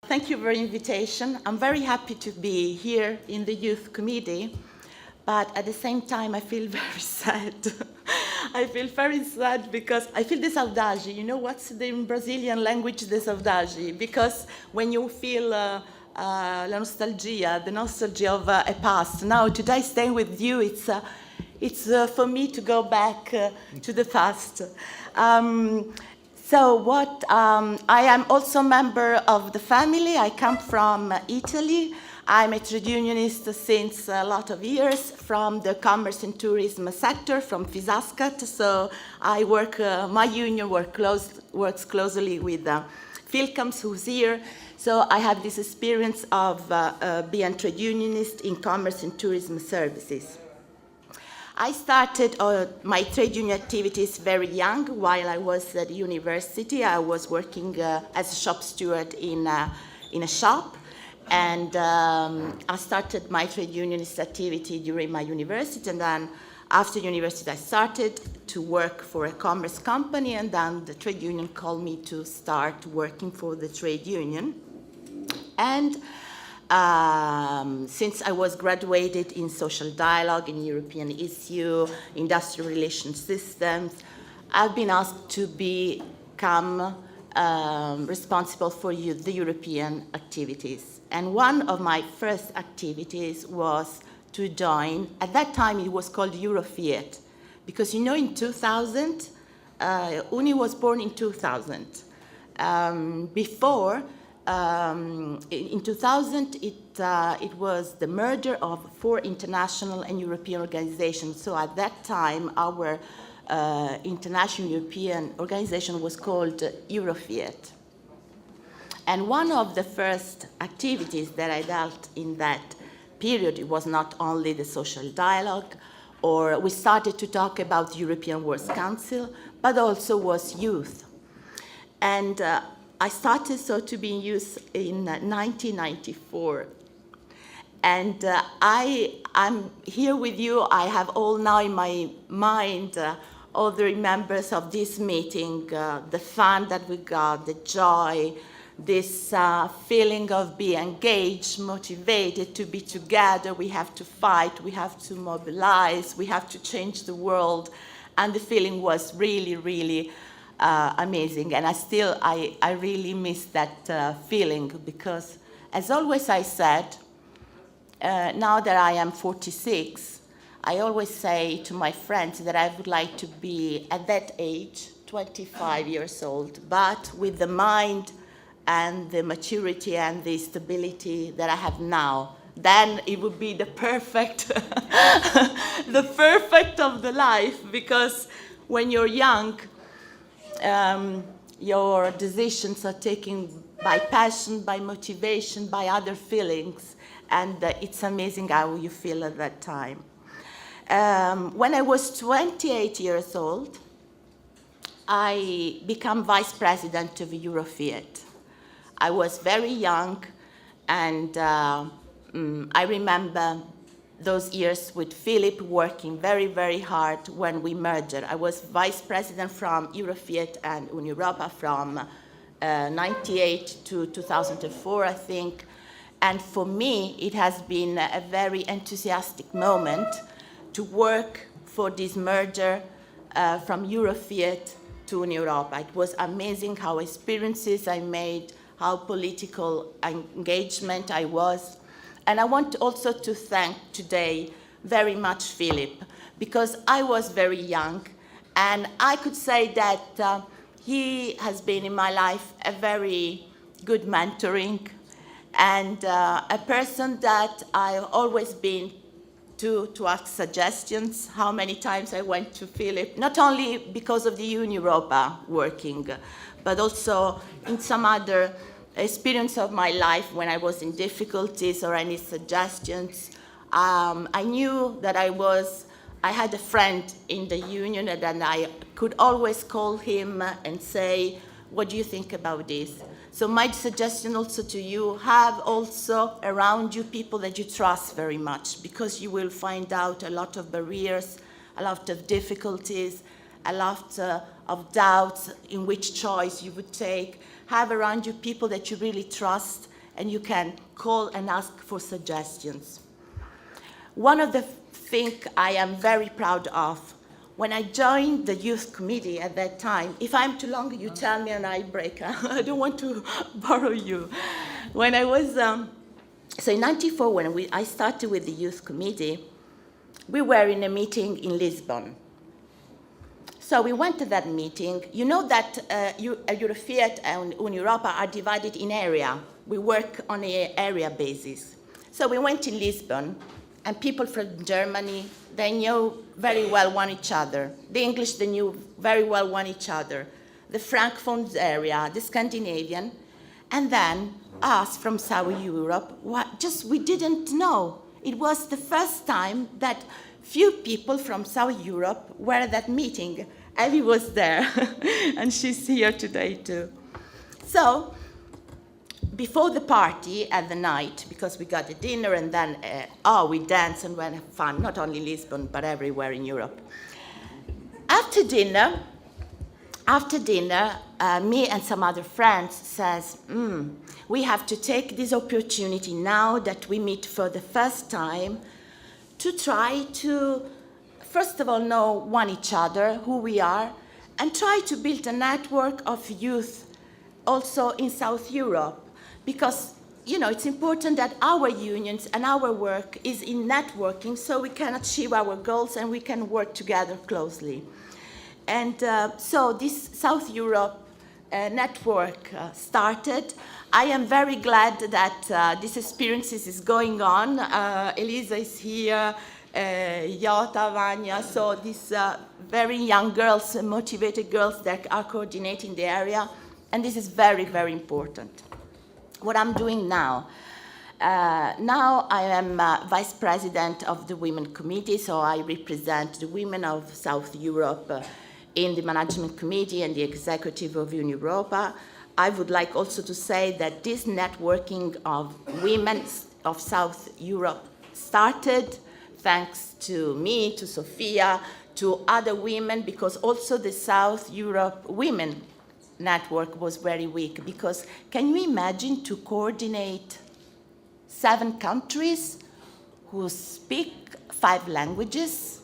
Thank you for the invitation. I'm very happy to be here in the Youth Committee, but at the same time I feel very sad. I feel very sad because I feel the saudade. You know what's in Brazilian language, the saudade? Because when you feel la nostalgia, the nostalgia of a past. Now, today staying with you, it's for me to go back to the past. I am also a member of the family. I come from Italy. I'm a trade unionist since a lot of years from the commerce and tourism sector, from Fisascat. So I work, my union works closely with Philcams, who's here. So I have this experience of being a trade unionist in commerce and tourism services. I started my trade union activities very young. While I was at university, I was working as a shop steward in a shop. And I started my trade unionist activity during my university. And then after university, I started to work for a commerce company. And then the trade union called me to start working for the trade union. And since I was graduated in social dialogue, in European issue, industrial relations systems, I've been asked to become responsible for the European activities. And one of my first activities was to join, at that time it was called Eurofiat, because you know in 2000, UNI was born in 2000. In 2000, it was the merger of 4 international and European organizations. So at that time, our international European organization was called Eurofiat. And one of the first activities that I dealt in that period, it was not only the social dialogue, or we started to talk about the European Works Council, but also was youth. And I started to be in youth in 1994. And I'm here with you. I have all now in my mind all the members of this meeting, the fun that we got, the joy, this feeling of being engaged, motivated to be together. We have to fight, we have to mobilize, we have to change the world. And the feeling was really, really amazing, and I really miss that feeling, because as always I said, now that I am 46, I always say to my friends that I would like to be at that age, 25 years old, but with the mind and the maturity and the stability that I have now. Then it would be the perfect, the perfect of the life, because when you're young, your decisions are taken by passion, by motivation, by other feelings, and it's amazing how you feel at that time. When I was 28 years old, I became vice president of Eurofiat. I was very young, and I remember those years with Philip working very, very hard when we merged. I was vice president from Eurofiat and Uniropa from 98 to 2004, I think. And for me, it has been a very enthusiastic moment to work for this merger from Eurofiat to Uniropa. It was amazing how experiences I made, how political engagement I was. And I want also to thank today very much Philip, because I was very young, and I could say that he has been in my life a very good mentoring, and a person that I've always been to ask suggestions. How many times I went to Philip, not only because of the Uniropa working, but also in some other experience of my life when I was in difficulties or any suggestions. I knew that I had a friend in the union, and I could always call him and say, what do you think about this? So my suggestion also to you, have also around you people that you trust very much, because you will find out a lot of barriers, a lot of difficulties, a lot of doubts in which choice you would take. Have around you people that you really trust and you can call and ask for suggestions. One of the things I am very proud of, when I joined the youth committee at that time, if I'm too long, you tell me and I break. I don't want to borrow you. When I was, so in 94, when I started with the youth committee, we were in a meeting in Lisbon. So we went to that meeting. You know that Eurofiat and Europa are divided in area. We work on an area basis. So we went in Lisbon, and people from Germany, they knew very well one each other. The English, they knew very well one each other. The Francophone area, the Scandinavian, and then us from South Europe, we didn't know. It was the first time that few people from South Europe were at that meeting. Evie was there, and she's here today too. So, before the party at the night, because we got a dinner and then, we danced and we had fun, not only Lisbon, but everywhere in Europe. After dinner, me and some other friends says, we have to take this opportunity now that we meet for the first time to try to, first of all, know one each other, who we are, and try to build a network of youth also in South Europe. Because, it's important that our unions and our work is in networking so we can achieve our goals and we can work together closely. And so this South Europe network started. I am very glad that this experience is going on. Elisa is here, Jota, Vanya, so these very young girls, motivated girls that are coordinating the area, and this is very, very important. What I'm doing now. Now I am Vice President of the Women Committee, so I represent the women of South Europe in the Management Committee and the Executive of Europa. I would like also to say that this networking of women of South Europe started thanks to me, to Sofia, to other women, because also the South Europe women network was very weak, because can you imagine to coordinate 7 countries who speak 5 languages?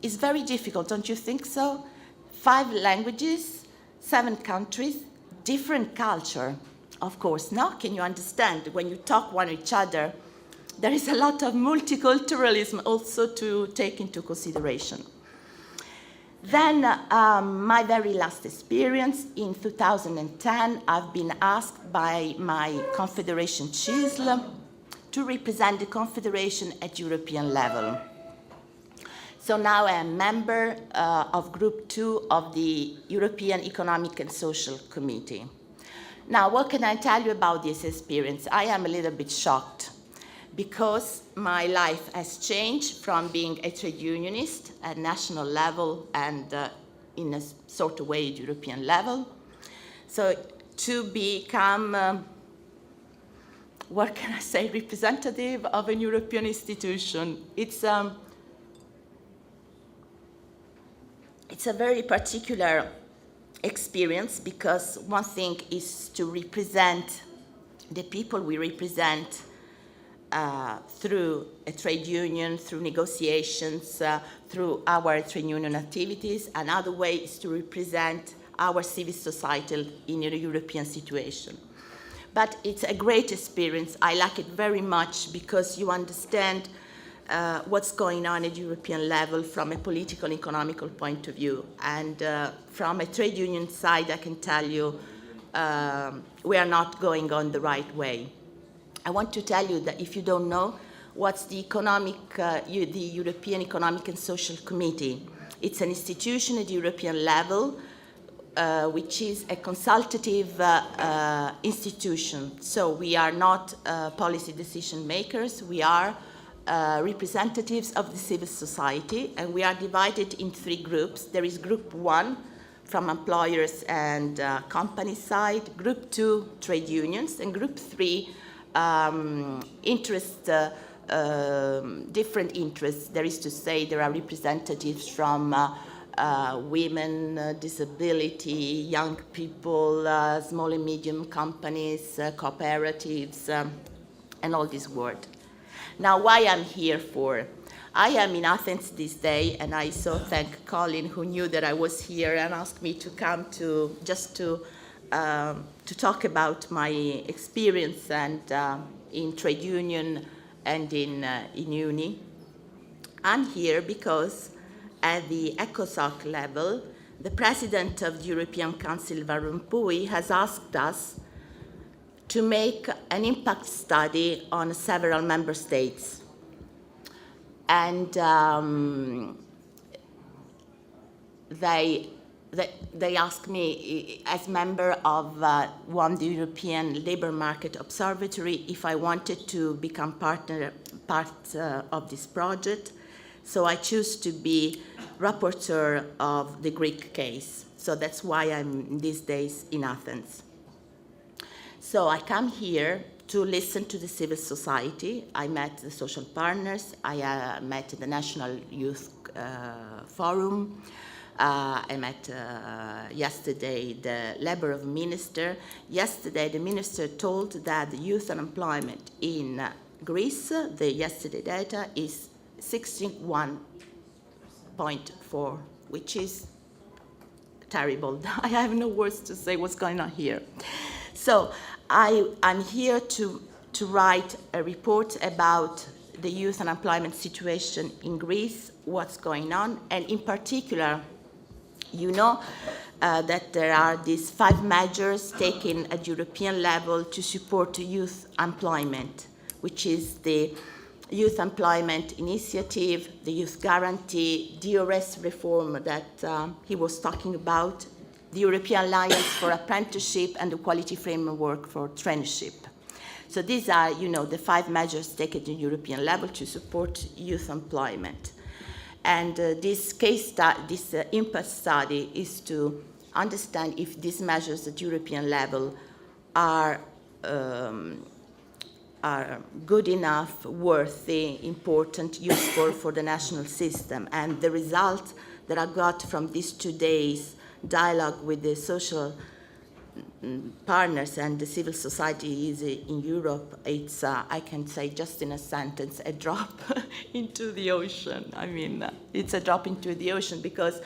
It's very difficult, don't you think so? 5 languages, 7 countries, different culture, of course, no? Can you understand? When you talk one each other, there is a lot of multiculturalism also to take into consideration. Then my very last experience in 2010, I've been asked by my Confederation CISL to represent the Confederation at European level. So now I am a member of Group 2 of the European Economic and Social Committee. Now, what can I tell you about this experience? I am a little bit shocked, because my life has changed from being a trade unionist at national level and in a sort of way at European level. So to become, what can I say, representative of a European institution. It's a very particular experience, because one thing is to represent the people we represent through a trade union, through negotiations, through our trade union activities. Another way is to represent our civil society in a European situation. But it's a great experience. I like it very much, because you understand what's going on at European level from a political and economical point of view. And from a trade union side, I can tell you we are not going on the right way. I want to tell you that if you don't know, what's the European Economic and Social Committee? It's an institution at European level, which is a consultative institution. So we are not policy decision makers. We are representatives of the civil society, and we are divided in 3 groups. There is Group 1 from employers and company side, Group 2 trade unions, and Group 3 different interests. There is to say there are representatives from women, disability, young people, small and medium companies, cooperatives, and all this world. Now, why I'm here for? I am in Athens this day, and I so thank Colin, who knew that I was here and asked me to come to talk about my experience and in trade union and in uni. I'm here because at the ECOSOC level, the president of the European Council, Van Rompuy, has asked us to make an impact study on several member states. And they asked me, as member of the European Labour Market Observatory, if I wanted to become part of this project. So I choose to be rapporteur of the Greek case. So that's why I'm these days in Athens. So I come here to listen to the civil society. I met the social partners. I met the National Youth Forum. I met yesterday the Labour Minister. Yesterday the minister told that the youth unemployment in Greece, the yesterday data, is 61.4, which is terrible. I have no words to say what's going on here. So I'm here to write a report about the youth unemployment situation in Greece, what's going on, and in particular, you know that there are these 5 measures taken at European level to support youth employment, which is the Youth Employment Initiative, the Youth Guarantee, DRS reform that he was talking about, the European Alliance for Apprenticeship, and the Quality Framework for Traineeship. So these are, you know, the 5 measures taken at European level to support youth employment. And this impact study is to understand if these measures at European level are good enough, worthy, important, useful for the national system. And the result that I got from these 2 days dialogue with the social partners and the civil society is in Europe, it's, I can say just in a sentence, a drop into the ocean. I mean, it's a drop into the ocean because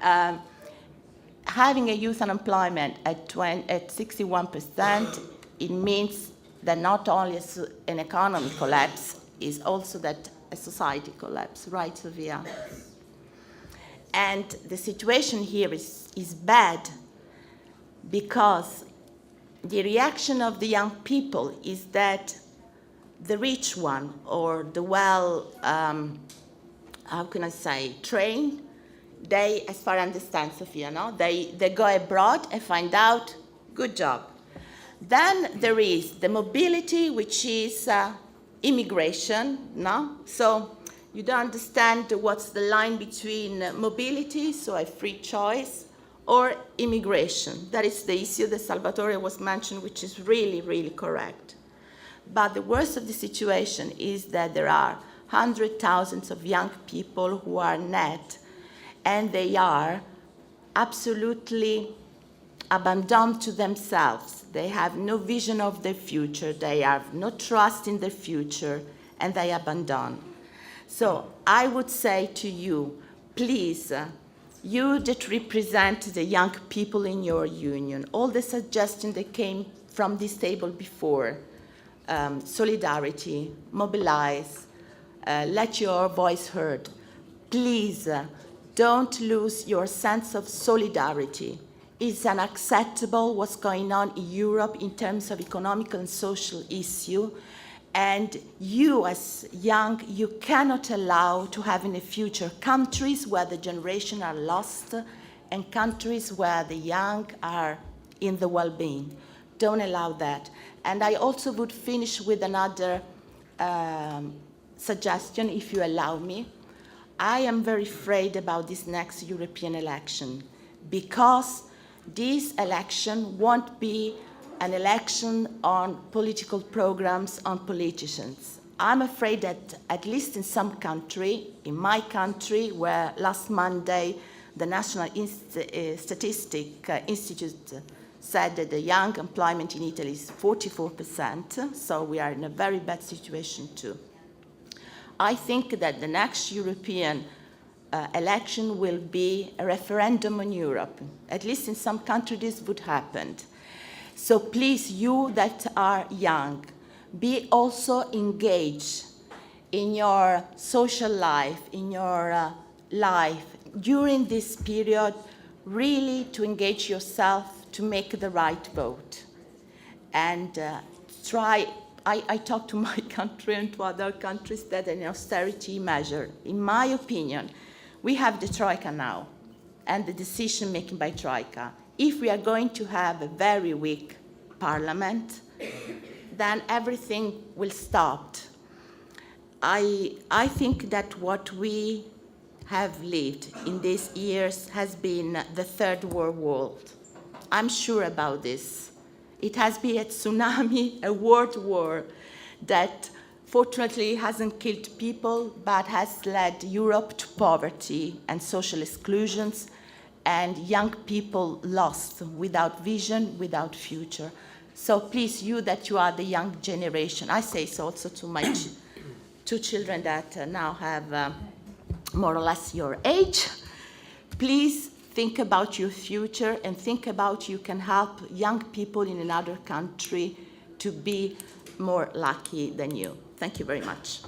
having a youth unemployment at 61%, it means that not only an economy collapse, is also that a society collapse, right, Sofia? And the situation here is bad because the reaction of the young people is that the rich one or the how can I say, trained, they, as far as I understand, Sofia, no? They go abroad and find out, good job. Then there is the mobility, which is immigration, no? So you don't understand what's the line between mobility, so a free choice, or immigration. That is the issue that Salvatore was mentioned, which is really, really correct. But the worst of the situation is that there are hundreds of thousands of young people who are net, and they are absolutely abandoned to themselves. They have no vision of their future, they have no trust in their future, and they abandon. So I would say to you, please, you that represent the young people in your union, all the suggestions that came from this table before, solidarity, mobilize, let your voice heard. Please don't lose your sense of solidarity. It's unacceptable what's going on in Europe in terms of economic and social issue. And you, as young, you cannot allow to have in the future countries where the generation are lost and countries where the young are in the well-being. Don't allow that. And I also would finish with another suggestion, if you allow me. I am very afraid about this next European election because this election won't be an election on political programs, on politicians. I'm afraid that, at least in some country, in my country, where last Monday the National Statistic Institute said that the young employment in Italy is 44%, so we are in a very bad situation too. I think that the next European election will be a referendum on Europe. At least in some countries this would happen. So please, you that are young, be also engaged in your social life, in your life during this period, really to engage yourself to make the right vote. And I talk to my country and to other countries that an austerity measure, in my opinion, we have the Troika now and the decision making by Troika. If we are going to have a very weak parliament, then everything will stop. I think that what we have lived in these years has been the Third World War. I'm sure about this. It has been a tsunami, a world war that fortunately hasn't killed people, but has led Europe to poverty and social exclusions, and young people lost without vision, without future. So please, you that you are the young generation, I say so also to my two children that now have more or less your age, please think about your future and think about you can help young people in another country to be more lucky than you. Thank you very much.